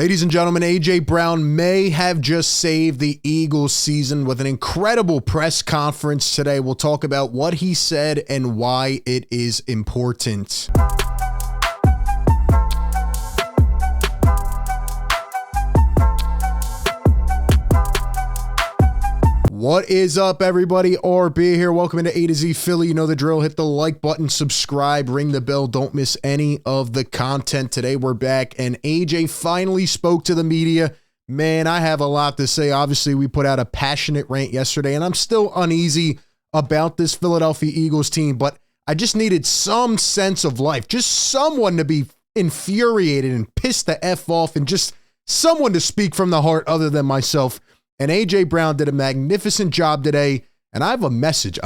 Ladies and gentlemen, A.J. Brown may have just saved the Eagles season with an incredible press conference today. We'll talk about what he said and why it is important. What is up, everybody? RB here. Welcome into A to Z Philly. You know the drill. Hit the like button, subscribe, ring the bell. Don't miss any of the content. Today we're back, and AJ finally spoke to the media. Man, I have a lot to say. Obviously, we put out a passionate rant yesterday, and I'm still uneasy about this Philadelphia Eagles team, but I just needed some sense of life. Just someone to be infuriated and pissed the F off, and just someone to speak from the heart other than myself. And A.J. Brown did a magnificent job today, and I have a message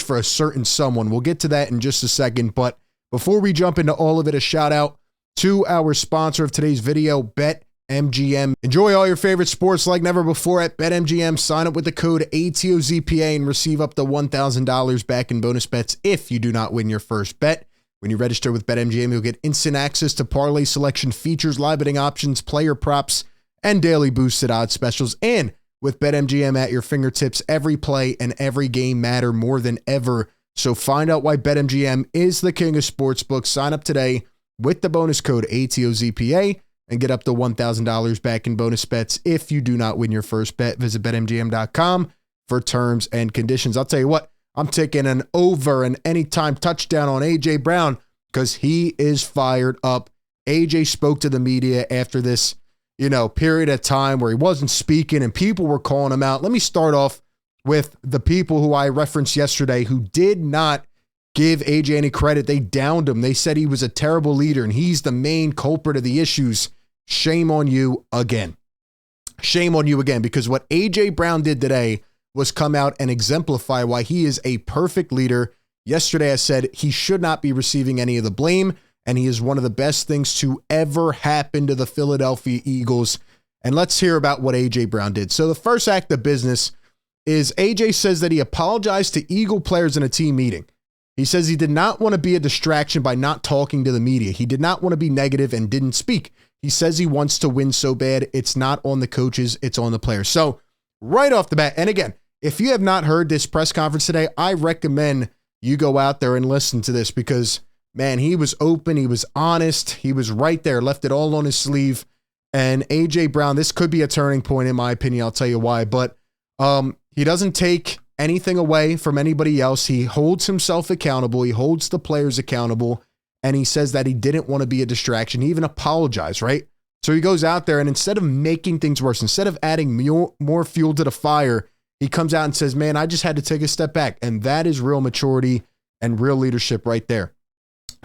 for a certain someone. We'll get to that in just a second, but before we jump into all of it, a shout out to our sponsor of today's video, BetMGM. Enjoy all your favorite sports like never before at BetMGM. Sign up with the code ATOZPA and receive up to $1,000 back in bonus bets if you do not win your first bet. When you register with BetMGM, you'll get instant access to parlay selection features, live betting options, player props, and daily boosted odds specials. And with BetMGM at your fingertips, every play and every game matter more than ever. So find out why BetMGM is the king of sportsbooks. Sign up today with the bonus code ATOZPA and get up to $1,000 back in bonus bets if you do not win your first bet. Visit BetMGM.com for terms and conditions. I'll tell you what, I'm taking an over an anytime touchdown on A.J. Brown because he is fired up. A.J. spoke to the media after this period of time where he wasn't speaking and people were calling him out. Let me start off with the people who I referenced yesterday who did not give AJ any credit. They downed him. They said he was a terrible leader and he's the main culprit of the issues. Shame on you again. Shame on you again, because what AJ Brown did today was come out and exemplify why he is a perfect leader. Yesterday I said he should not be receiving any of the blame, and he is one of the best things to ever happen to the Philadelphia Eagles. And let's hear about what A.J. Brown did. So the first act of business is A.J. says that he apologized to Eagle players in a team meeting. He says he did not want to be a distraction by not talking to the media. He did not want to be negative and didn't speak. He says he wants to win so bad. It's not on the coaches, it's on the players. So right off the bat, and again, if you have not heard this press conference today, I recommend you go out there and listen to this because man, he was open, he was honest, he was right there, left it all on his sleeve. And A.J. Brown, this could be a turning point in my opinion, I'll tell you why, but he doesn't take anything away from anybody else. He holds himself accountable, he holds the players accountable, and he says that he didn't want to be a distraction. He even apologized, right? So he goes out there and instead of making things worse, instead of adding more fuel to the fire, he comes out and says, man, I just had to take a step back. And that is real maturity and real leadership right there.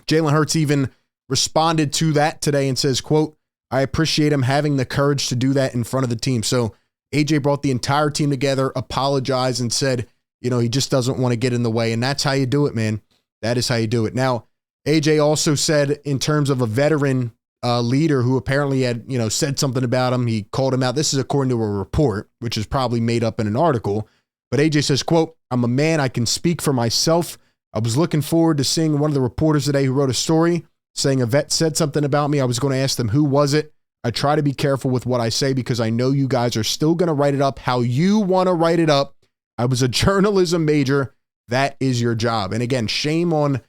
Jalen Hurts even responded to that today and says, quote, I appreciate him having the courage to do that in front of the team. So AJ brought the entire team together, apologized, and said, he just doesn't want to get in the way. And that's how you do it, man. That is how you do it. Now, AJ also said in terms of a veteran leader who apparently had, said something about him, he called him out. This is according to a report, which is probably made up in an article. But AJ says, quote, I'm a man. I can speak for myself. I was looking forward to seeing one of the reporters today who wrote a story saying a vet said something about me. I was going to ask them, who was it? I try to be careful with what I say because I know you guys are still going to write it up how you want to write it up. I was a journalism major. That is your job. And again, shame on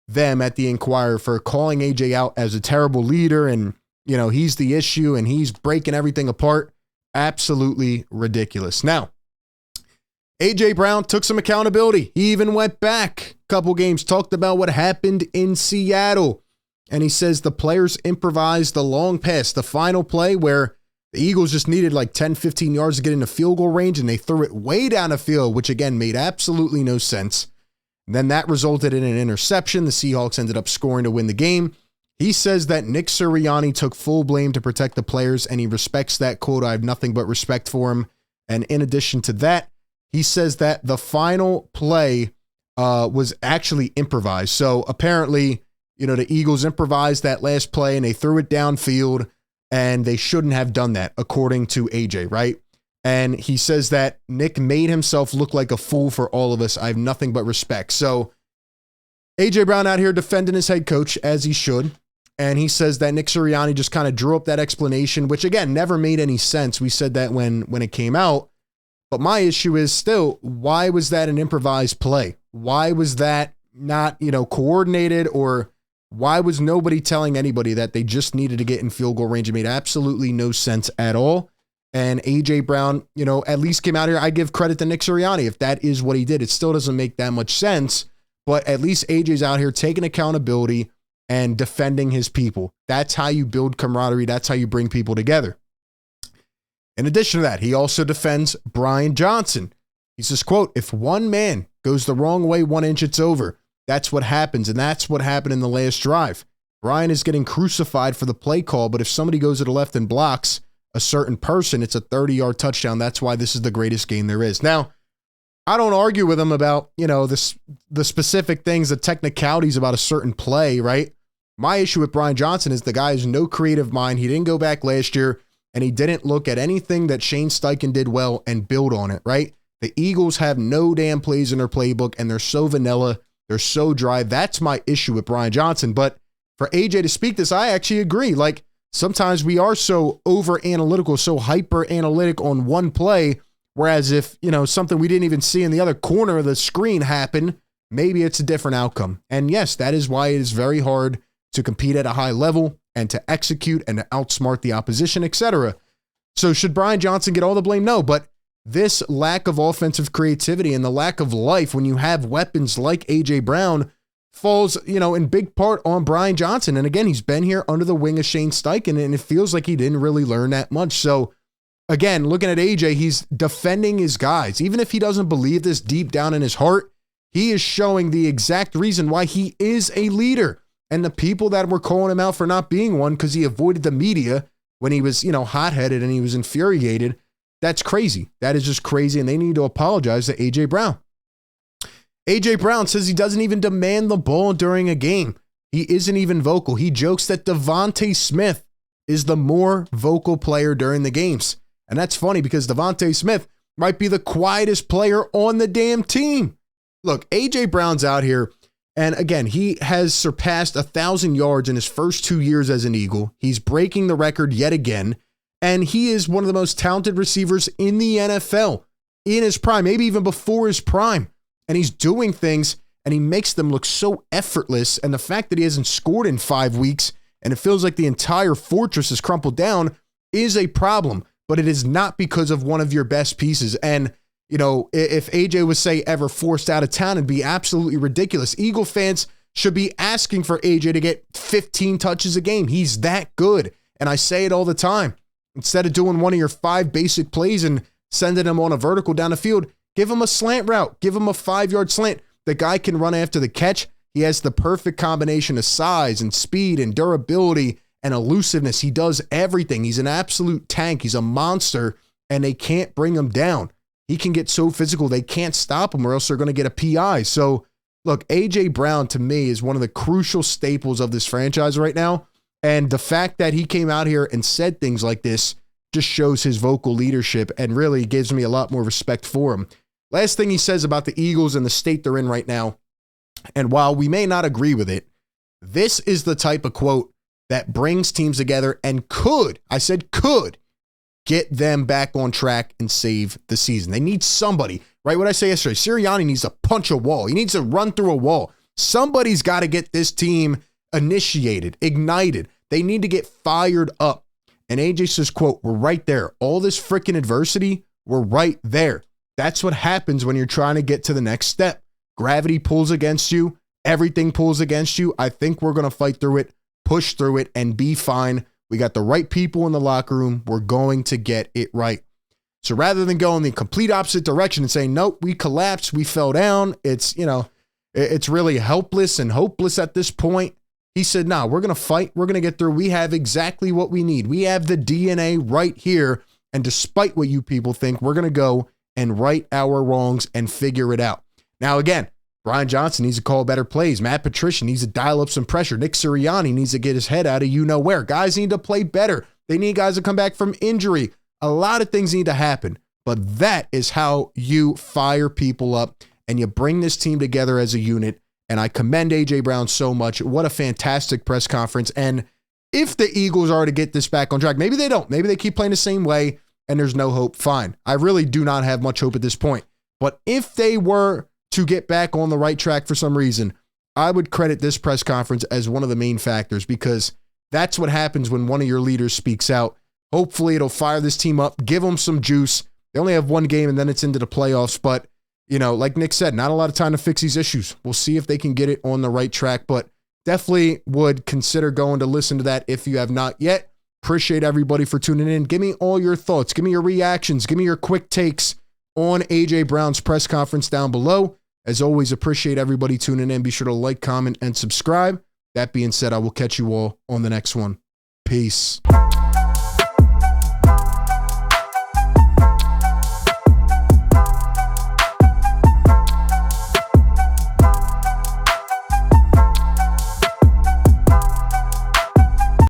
them at the Inquirer for calling AJ out as a terrible leader and, he's the issue and he's breaking everything apart. Absolutely ridiculous. Now, A.J. Brown took some accountability. He even went back a couple games, talked about what happened in Seattle. And he says the players improvised the long pass, the final play where the Eagles just needed like 10, 15 yards to get into field goal range, and they threw it way down the field, which again made absolutely no sense. And then that resulted in an interception. The Seahawks ended up scoring to win the game. He says that Nick Sirianni took full blame to protect the players, and he respects that quote. I have nothing but respect for him. And in addition to that, he says that the final play was actually improvised. So apparently, the Eagles improvised that last play and they threw it downfield, and they shouldn't have done that, according to AJ, right? And he says that Nick made himself look like a fool for all of us. I have nothing but respect. So AJ Brown out here defending his head coach, as he should. And he says that Nick Sirianni just kind of drew up that explanation, which again, never made any sense. We said that when it came out. But my issue is still, why was that an improvised play? Why was that not, coordinated, or why was nobody telling anybody that they just needed to get in field goal range? It made absolutely no sense at all. And A.J. Brown, at least came out here. I give credit to Nick Sirianni if that is what he did. It still doesn't make that much sense, but at least A.J.'s out here taking accountability and defending his people. That's how you build camaraderie. That's how you bring people together. In addition to that, he also defends Brian Johnson. He says, quote, "If one man goes the wrong way 1 inch, it's over. That's what happens." And that's what happened in the last drive. Brian is getting crucified for the play call, but if somebody goes to the left and blocks a certain person, it's a 30-yard touchdown. That's why this is the greatest game there is. Now, I don't argue with him about, the specific things, the technicalities about a certain play, right? My issue with Brian Johnson is the guy has no creative mind. He didn't go back last year, and he didn't look at anything that Shane Steichen did well and build on it, right? The Eagles have no damn plays in their playbook, and they're so vanilla. They're so dry. That's my issue with Brian Johnson. But for AJ to speak this, I actually agree. Like, sometimes we are so over-analytical, so hyper-analytic on one play, whereas if, something we didn't even see in the other corner of the screen happen, maybe it's a different outcome. And yes, that is why it is very hard to compete at a high level and to execute and to outsmart the opposition, etc. So should Brian Johnson get all the blame? No, but this lack of offensive creativity and the lack of life when you have weapons like A.J. Brown falls, in big part on Brian Johnson. And again, he's been here under the wing of Shane Steichen, and it feels like he didn't really learn that much. So again, looking at A.J., he's defending his guys. Even if he doesn't believe this deep down in his heart, he is showing the exact reason why he is a leader. And the people that were calling him out for not being one because he avoided the media when he was, hot-headed and he was infuriated, that's crazy. That is just crazy, and they need to apologize to A.J. Brown. A.J. Brown says he doesn't even demand the ball during a game. He isn't even vocal. He jokes that Devontae Smith is the more vocal player during the games. And that's funny because Devontae Smith might be the quietest player on the damn team. Look, A.J. Brown's out here. And again, he has surpassed 1,000 yards in his first 2 years as an Eagle. He's breaking the record yet again. And he is one of the most talented receivers in the NFL in his prime, maybe even before his prime. And he's doing things and he makes them look so effortless. And the fact that he hasn't scored in 5 weeks and it feels like the entire fortress is crumpled down is a problem. But it is not because of one of your best pieces. And if AJ was, say, ever forced out of town, it'd be absolutely ridiculous. Eagle fans should be asking for AJ to get 15 touches a game. He's that good. And I say it all the time. Instead of doing one of your 5 basic plays and sending him on a vertical down the field, give him a slant route. Give him a 5-yard slant. The guy can run after the catch. He has the perfect combination of size and speed and durability and elusiveness. He does everything. He's an absolute tank. He's a monster, and they can't bring him down. He can get so physical, they can't stop him or else they're going to get a PI. So, look, A.J. Brown, to me, is one of the crucial staples of this franchise right now. And the fact that he came out here and said things like this just shows his vocal leadership and really gives me a lot more respect for him. Last thing he says about the Eagles and the state they're in right now, and while we may not agree with it, this is the type of quote that brings teams together and could, I said could, get them back on track and save the season. They need somebody, right? What I say yesterday, Sirianni needs to punch a wall. He needs to run through a wall. Somebody's got to get this team initiated, ignited. They need to get fired up. And AJ says, quote, "We're right there. All this freaking adversity, we're right there." That's what happens when you're trying to get to the next step. Gravity pulls against you. Everything pulls against you. I think we're going to fight through it, push through it, and be fine. We got the right people in the locker room. We're going to get it right. So rather than going the complete opposite direction and saying, nope, we collapsed, we fell down, it's really helpless and hopeless at this point. He said, nah, we're going to fight. We're going to get through. We have exactly what we need. We have the DNA right here. And despite what you people think, we're going to go and right our wrongs and figure it out. Now, again, Brian Johnson needs to call better plays. Matt Patricia needs to dial up some pressure. Nick Sirianni needs to get his head out of you-know-where. Guys need to play better. They need guys to come back from injury. A lot of things need to happen. But that is how you fire people up and you bring this team together as a unit And I commend A.J. Brown so much. What a fantastic press conference. And if the Eagles are to get this back on track, maybe they don't. Maybe they keep playing the same way and there's no hope. Fine. I really do not have much hope at this point. But if they were to get back on the right track for some reason, I would credit this press conference as one of the main factors, because that's what happens when one of your leaders speaks out. Hopefully it'll fire this team up, give them some juice. They only have one game and then it's into the playoffs. But, you know, like Nick said, not a lot of time to fix these issues. We'll see if they can get it on the right track, but definitely would consider going to listen to that if you have not yet. Appreciate everybody for tuning in. Give me all your thoughts. Give me your reactions. Give me your quick takes on A.J. Brown's press conference down below. As always, appreciate everybody tuning in. Be sure to like, comment, and subscribe. That being said, I will catch you all on the next one. Peace.